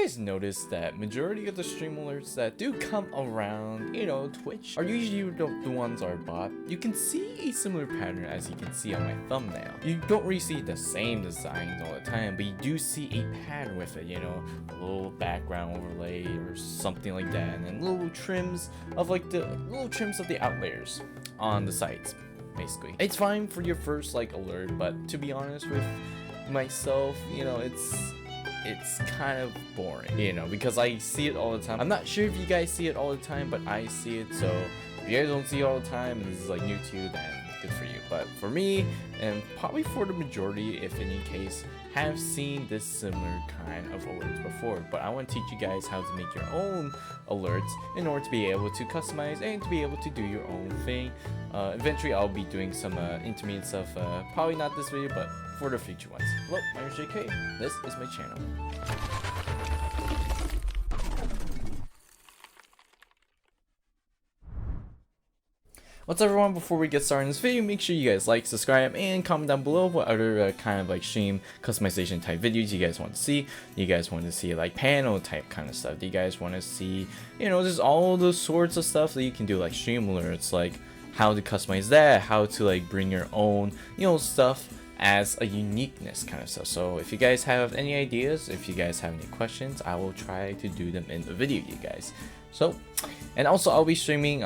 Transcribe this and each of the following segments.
guys notice that majority of the stream alerts that do come around, you know, Twitch, are usually the ones are bought? You can see a similar pattern as you can see on my thumbnail. You don't really see the same designs all the time, but you do see a pattern with it, you know, a little background overlay or something like that, and then little trims of like the outliers on the sides. Basically, it's fine for your first like alert, but to be honest with myself, you know, it's kind of boring, you know, because I see it all the time. I'm not sure if you guys see it all the time, but I see it. So if you guys don't see it all the time and this is like new to you, then good for you. But for me, and probably for the majority, if in any case, have seen this similar kind of alerts before. But I want to teach you guys how to make your own alerts in order to be able to customize and to be able to do your own thing. Eventually I'll be doing some intermediate stuff, probably not this video, but for the future ones. Hello, my name is JK, this is my channel. What's up everyone, before we get started in this video, make sure you guys like, subscribe, and comment down below what other kind of like stream customization type videos you guys want to see. You guys want to see like panel type kind of stuff. Do you guys want to see, you know, just all the sorts of stuff that you can do, like stream alerts, like how to customize that, how to like bring your own, you know, stuff as a uniqueness kind of stuff. So if you guys have any ideas, if you guys have any questions, I will try to do them in the video, you guys. So, and also I'll be streaming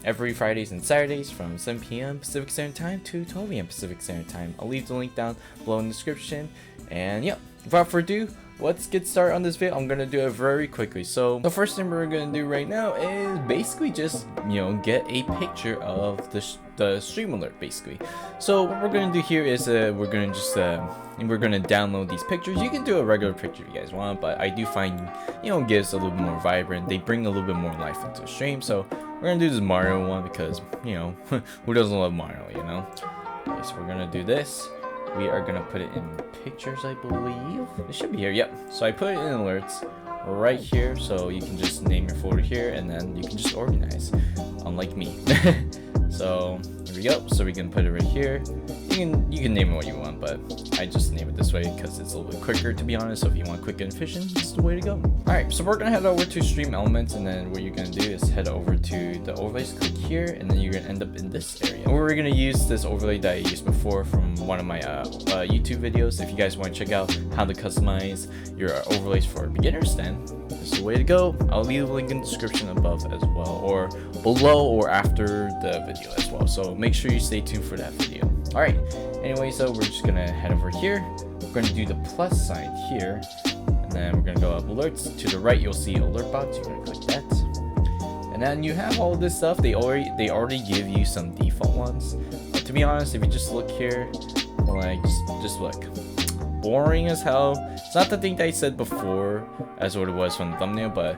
every Fridays and Saturdays from 7 p.m. Pacific Standard Time to 12 a.m. Pacific Standard Time. I'll leave the link down below in the description. And yeah, without further ado, let's get started on this video. I'm gonna do it very quickly. So the first thing we're gonna do right now is basically just, you know, get a picture of the stream alert basically. So what we're gonna do here is we're gonna just we're gonna download these pictures. You can do a regular picture if you guys want, but I do find, you know, gives a little bit more vibrant. They bring a little bit more life into the stream. So we're gonna do this Mario one because, you know, who doesn't love Mario, you know? Okay, so we're gonna do this. We are gonna put it in pictures, I believe. It should be here, yep. So I put it in alerts right here, so you can just name your folder here and then you can just organize, unlike me. So here we go. So we can put it right here. You can name it what you want, but I just name it this way because it's a little bit quicker, to be honest. So if you want quick and efficient, this is the way to go. Alright, so we're gonna head over to Streamelements, and then what you're gonna do is head over to the overlays, click here, and then you're gonna end up in this area. And we're gonna use this overlay that I used before from one of my YouTube videos. If you guys want to check out how to customize your overlays for beginners, then this is the way to go. I'll leave a link in the description above as well, or below or after the video as well. So make sure you stay tuned for that video. Alright, anyway, so we're just gonna head over here. We're gonna do the plus sign here, and then we're gonna go up alerts. To the right, you'll see alert box. You're gonna click that, and then you have all this stuff. They already give you some default ones. But to be honest, if you just look here, like just look, boring as hell. It's not the thing that I said before as what it was from the thumbnail, but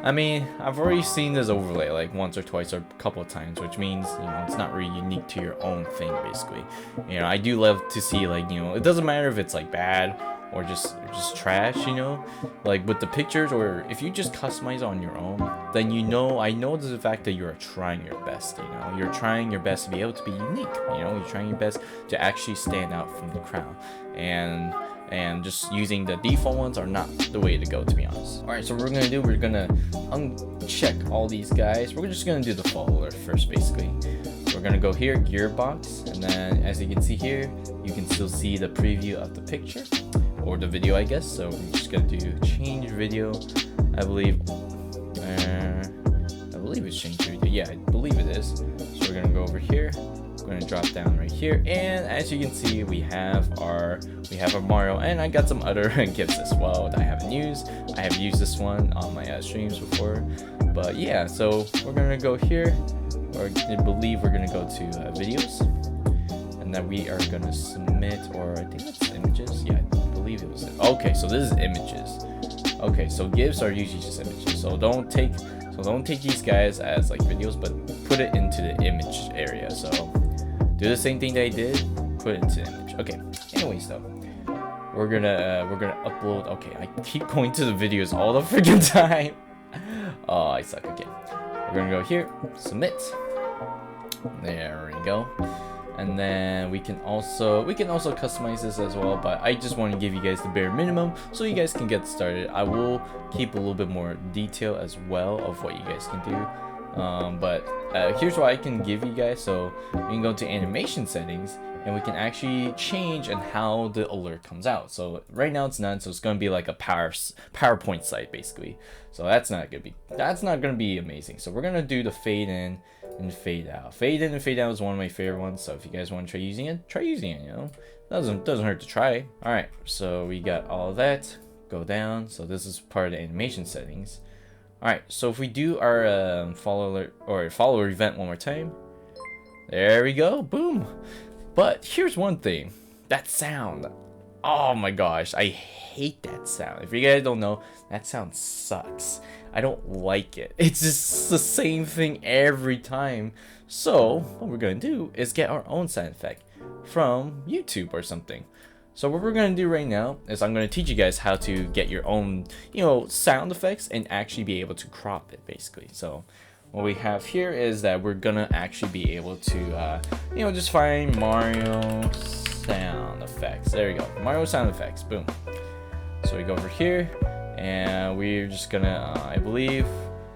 I mean, I've already seen this overlay like once or twice or a couple of times, which means, you know, it's not really unique to your own thing basically. You know, I do love to see, like, you know, it doesn't matter if it's like bad or just trash, you know, like with the pictures, or if you just customize on your own, then, you know, I know there's the fact that you're trying your best, you know, you're trying your best to be able to be unique, you know, you're trying your best to actually stand out from the crowd, and just using the default ones are not the way to go, to be honest. Alright, so what we're gonna do, we're gonna uncheck all these guys. We're just gonna do the follower first basically. We're gonna go here, gearbox, and then as you can see here, you can still see the preview of the picture, or the video, I guess. So we're just gonna do change video, I believe it's change video, yeah, I believe it is. So we're gonna go over here, we're gonna drop down right here, and as you can see, we have our Mario, and I got some other gifts as well that I haven't used. I have used this one on my streams before, but yeah, so we're gonna go here, or I believe we're gonna go to videos, and then we are gonna submit, or I think it's images, yeah, I believe it was it. Okay, so this is images. Okay, so gifs are usually just images, so don't take these guys as like videos, but put it into the image area. So do the same thing that I did, put it into the image. Okay, anyways though, we're gonna upload. Okay, I keep going to the videos all the freaking time. Oh, I suck. Okay, we're gonna go here, submit. There we go. And then we can also customize this as well, but I just want to give you guys the bare minimum so you guys can get started. I will keep a little bit more detail as well of what you guys can do. But here's what I can give you guys. So we can go to animation settings and we can actually change and how the alert comes out. So right now it's none, so it's gonna be like a PowerPoint site basically. So that's not gonna be amazing. So we're gonna do the fade in and fade out. Fade in and fade out is one of my favorite ones. So if you guys want to try using it, you know, doesn't hurt to try. All right, so we got all of that. Go down. So this is part of the animation settings. All right, so if we do our follower event one more time, there we go, boom. But here's one thing, that sound, oh my gosh, I hate that sound. If you guys don't know, that sound sucks. I don't like it. It's just the same thing every time. So what we're gonna do is get our own sound effect from YouTube or something. So what we're gonna do right now is I'm gonna teach you guys how to get your own, you know, sound effects and actually be able to crop it basically. So what we have here is that we're gonna actually be able to, you know, just find Mario sound effects. There we go, Mario sound effects, boom. So we go over here and we're just gonna, I believe,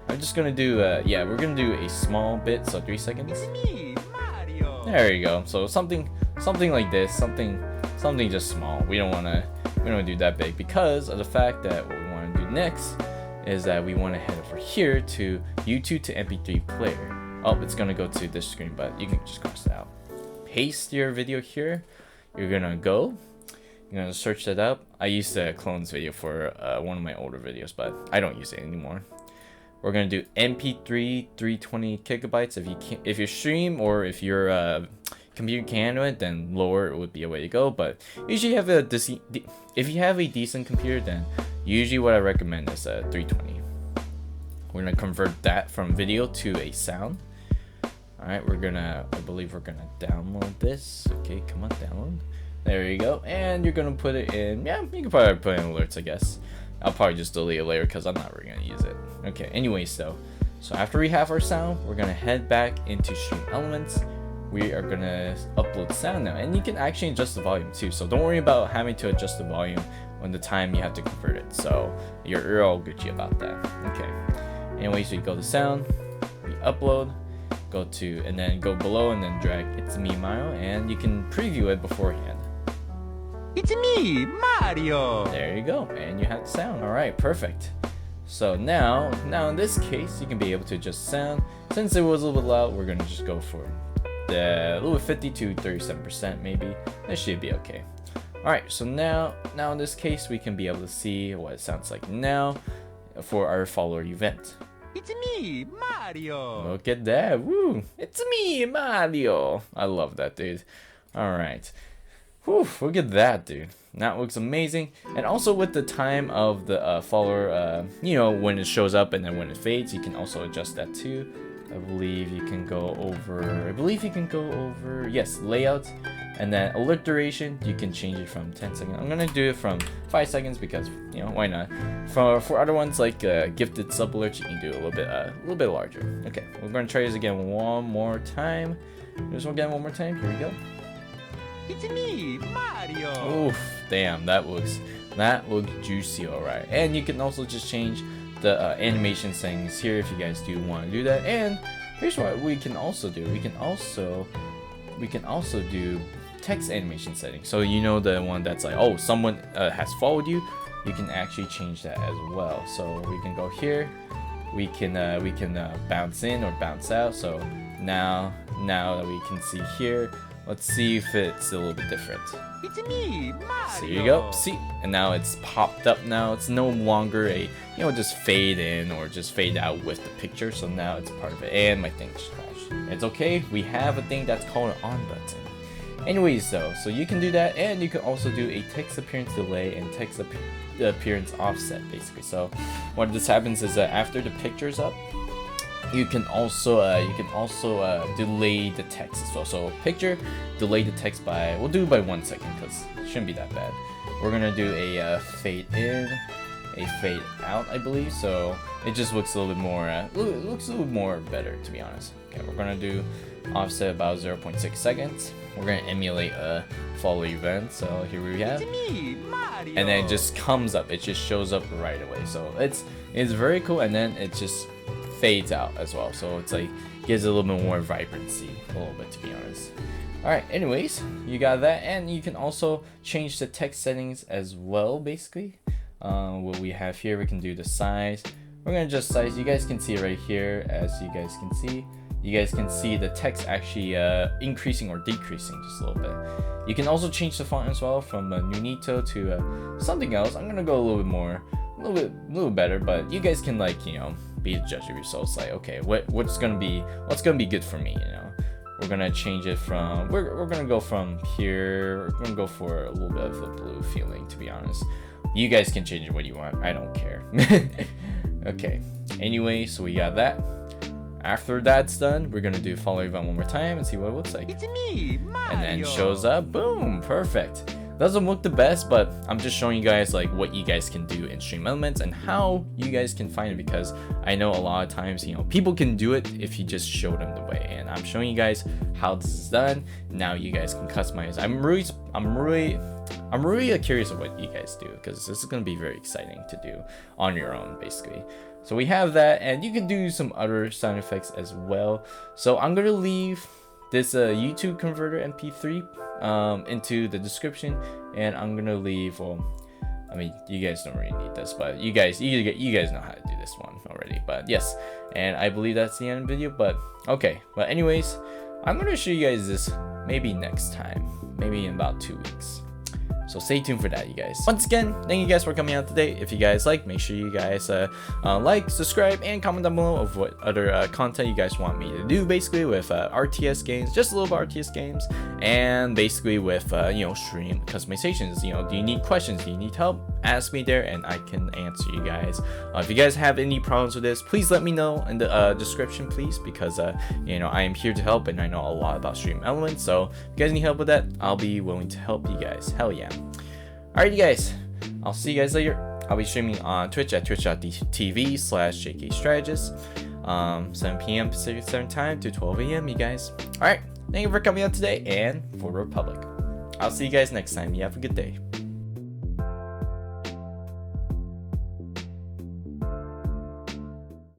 I'm just gonna do, yeah, we're gonna do a small bit, so 3 seconds. It's me, Mario. There you go. So something like this, something just small. We don't wanna do that big because of the fact that what we wanna do next is that we wanna head over here to YouTube to MP3 player. Oh, it's gonna go to this screen, but you can just cross it out. Paste your video here. You're gonna search that up. I used to clone this video for one of my older videos, but I don't use it anymore. We're gonna do MP3 320 gigabytes. If you stream or if your computer can handle it, then lower would be a way to go. But usually if you have a decent computer, then usually what I recommend is 320. We're gonna convert that from video to a sound. All right, I believe we're gonna download this. Okay, come on, download. There you go, and you're gonna put it in. Yeah, you can probably put in alerts, I guess. I'll probably just delete it later because I'm not really gonna use it. Okay, anyways, so after we have our sound, we're gonna head back into Streamelements. We are gonna upload sound now, and you can actually adjust the volume too. So don't worry about having to adjust the volume when the time you have to convert it. So you're all Gucci about that. Okay. Anyways, we go to sound, we upload, and then go below and then drag "It's me, Mario," and you can preview it beforehand. It's me, Mario. There you go, and you have the sound. All right, perfect. So now in this case, you can be able to adjust sound. Since it was a little bit loud, we're gonna just go for the little 50 to 37% maybe. That should be okay. All right, so now in this case, we can be able to see what it sounds like now for our follower event. It's me, Mario. Look at that, woo! It's me, Mario. I love that, dude. All right. Whew, look at that, dude. That looks amazing. And also with the time of the follower, you know, when it shows up and then when it fades, you can also adjust that too. I believe you can go over, yes, layout, and then alert duration, you can change it from 10 seconds. I'm gonna do it from 5 seconds because, you know, why not? For other ones like gifted sub alerts, you can do a little bit larger. Okay, we're gonna try this again one more time. Here we go. It's me, Mario. Oof, damn, that looks juicy, alright. And you can also just change the animation settings here if you guys do want to do that. And here's what we can also do. We can also do text animation settings. So you know, the one that's like, oh, someone has followed you. You can actually change that as well. So we can go here. We can bounce in or bounce out. So now that we can see here, let's see if it's a little bit different. It's me, Mario. So here you go. See, and now it's popped up. Now it's no longer a, you know, just fade in or just fade out with the picture. So now it's part of it. And my thing just crashed. It's okay. We have a thing that's called an on button. Anyways, though, so you can do that, and you can also do a text appearance delay and text appearance offset, basically. So what this happens is that after the picture's up, you can also delay the text as well. So picture, delay the text by, we'll do it by 1 second because it shouldn't be that bad. We're gonna do a fade in, a fade out, I believe, so it just looks a little bit more, looks a little more better, to be honest. Okay, we're gonna do offset about 0.6 seconds. We're gonna emulate a follow event, so here we have, It's me, Mario. and then it just comes up, it just shows up right away, so it's very cool, and then it just fades out as well, so it's like gives it a little bit more vibrancy, a little bit, to be honest. Alright, anyways, you got that, and you can also change the text settings as well, basically. What we have here, we can do the size. We're gonna adjust size. You guys can see it right here, as you guys can see. You guys can see the text actually increasing or decreasing just a little bit. You can also change the font as well from Nunito to something else. I'm gonna go a little bit more, a little better, but you guys can, like, you know, be the judge of yourselves. Like, okay, what's gonna be good for me, you know? We're gonna change it from, we're gonna go from here, we're gonna go for a little bit of a blue feeling, to be honest. You guys can change it what you want, I don't care. Okay, anyway, so we got that. After that's done, we're gonna do follow event one more time and see what it looks like. It's me, Mario. And then shows up, boom, perfect. Doesn't look the best, but I'm just showing you guys like what you guys can do in Streamelements and how you guys can find it, because I know a lot of times, you know, people can do it if you just show them the way, and I'm showing you guys how this is done. Now you guys can customize. I'm really curious of what you guys do, because this is going to be very exciting to do on your own, basically. So we have that, and you can do some other sound effects as well. So I'm going to leave this YouTube converter MP3 into the description, and I'm gonna leave, well, I mean, you guys don't really need this, but you guys know how to do this one already. But yes, and I believe that's the end of the video. But okay, but anyways, I'm gonna show you guys this maybe next time, maybe in about 2 weeks. So stay tuned for that, you guys. Once again, thank you guys for coming out today. If you guys like, make sure you guys like, subscribe, and comment down below of what other content you guys want me to do, basically with RTS games, just a little bit RTS games, and basically with you know, stream customizations. You know, do you need questions? Do you need help? Ask me there, and I can answer you guys. If you guys have any problems with this, please let me know in the description, please, because you know, I am here to help, and I know a lot about Streamelements. So if you guys need help with that, I'll be willing to help you guys. Hell yeah. Alright, you guys, I'll see you guys later. I'll be streaming on Twitch at twitch.tv/jkstrategist, 7 p.m. Pacific Standard Time to 12 a.m. you guys. Alright, thank you for coming out today and for the Republic. I'll see you guys next time. You have a good day.